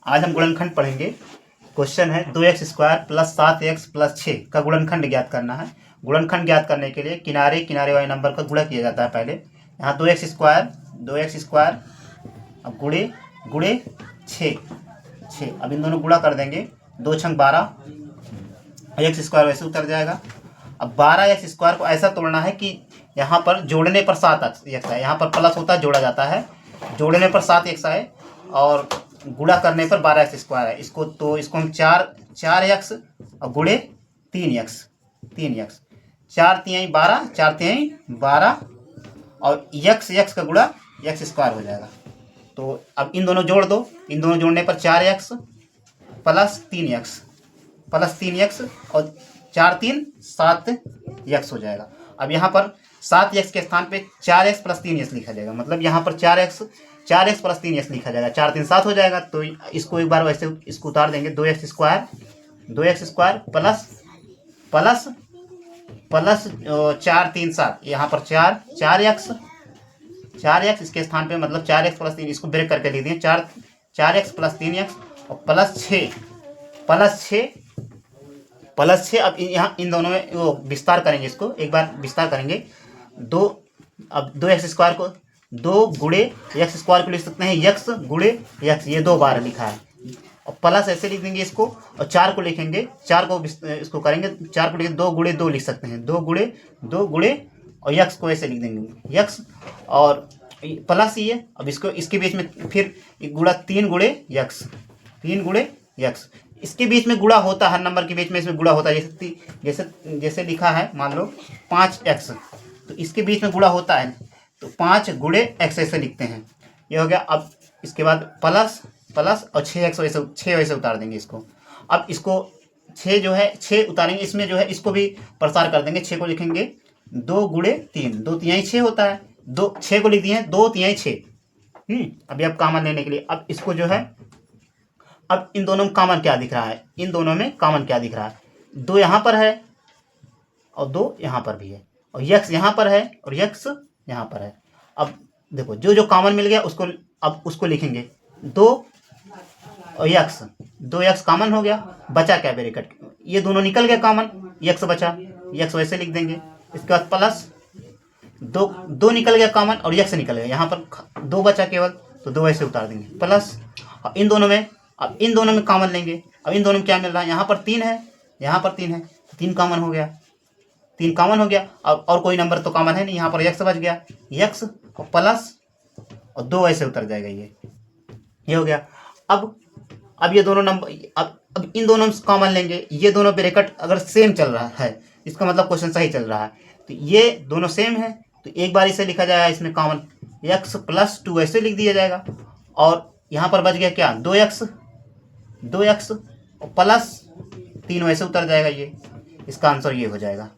आज हम गुणनखंड पढ़ेंगे। क्वेश्चन है 2x² प्लस 7x प्लस 6 का गुणनखंड ज्ञात करना है। गुणनखंड ज्ञात करने के लिए किनारे किनारे वाले नंबर का गुणा किया जाता है। पहले यहाँ 2x² अब गुणे 6 अब इन दोनों गुणा कर देंगे। 2 छंग 12 x² वैसे उतर जाएगा। अब 12x² को ऐसा तोड़ना है कि यहाँ पर जोड़ने पर 7x आए, यहाँ पर प्लस होता है जोड़ा जाता है, जोड़ने पर 7x आए और गुणा करने पर 12x² है। इसको हम 4x और गुणे 3x 4 तिहाई 12 4 तिहाई 12 और x का गुणा x² हो जाएगा। तो अब इन दोनों जोड़ दो, इन दोनों जोड़ने पर 4x प्लस 3x और 4 3 7x हो जाएगा। अब यहाँ पर 7x के स्थान पे 4x प्लस 3x लिखा जाएगा, मतलब यहाँ पर 4x प्लस 3x लिखा जाएगा। 4 3 7 हो जाएगा। तो इसको एक बार वैसे इसको उतार देंगे। 2x² प्लस 4 3 7 यहाँ पर 4x इसके स्थान पे, मतलब 4x प्लस 3, इसको ब्रेक करके लिख दिए 4x प्लस 3x और प्लस 6। अब यहाँ इन दोनों में वो विस्तार करेंगे, इसको एक बार विस्तार करेंगे। अब 2x² को 2 गुणे x² को लिख सकते हैं x गुणे x, ये 2 बार लिखा है। और प्लस ऐसे लिख देंगे इसको, और 4 को लिखेंगे, 4 को इसको करेंगे, 4 को लिखेंगे 2 गुणे 2 लिख सकते हैं, 2 गुणे और x को ऐसे लिख देंगे x और प्लस ये। अब इसके बीच में फिर गुणा 3 गुणे x, इसके बीच में गुणा होता है, हर नंबर के बीच में इसमें गुणा होता है। जैसे लिखा है मान लो 5x, तो इसके बीच में गुणा होता है, तो 5 गुणे x ऐसे लिखते हैं, ये हो गया। अब इसके बाद प्लस और 6x वैसे उतार देंगे इसको। अब इसको 6 जो है 6 उतारेंगे, इसमें जो है इसको भी प्रसार कर देंगे। 6 को लिखेंगे 2 गुणे 3, 2 तिहाई 6 होता है, 6 को लिख दिए 2 तिहाई 6। अभी अब कॉमन लेने के लिए अब इसको जो है, अब इन दोनों में कॉमन क्या दिख रहा है, 2 यहाँ पर है और 2 यहाँ पर भी है, और x यहाँ पर है और x यहाँ पर है। अब देखो जो कॉमन मिल गया उसको लिखेंगे 2 और x कॉमन हो गया, बचा क्या ब्रैकेट, ये दोनों निकल गया कॉमन, x बचा, x वैसे लिख देंगे। इसके बाद प्लस 2 निकल गया कॉमन और x निकल गया, यहाँ पर 2 बचा केवल, तो 2 वैसे उतार देंगे प्लस। और इन दोनों में कॉमन लेंगे। अब इन दोनों में क्या मिल रहा है, यहाँ पर 3 है, 3 कॉमन हो गया, 3 कॉमन हो गया। और कोई नंबर तो कॉमन है नहीं, यहाँ पर x बच गया, x और प्लस और 2 ऐसे उतर जाएगा, ये हो गया। अब ये दोनों नंबर, अब इन दोनों में कॉमन लेंगे। ये दोनों ब्रैकेट अगर सेम चल रहा है, इसका मतलब क्वेश्चन सही चल रहा है। तो ये दोनों सेम है, तो एक बार इसे लिखा जाएगा, इसमें कॉमन x प्लस 2 ऐसे लिख दिया जाएगा। और यहाँ पर बच गया क्या, 2x और प्लस 3 वैसे उतर जाएगा। ये इसका आंसर ये हो जाएगा।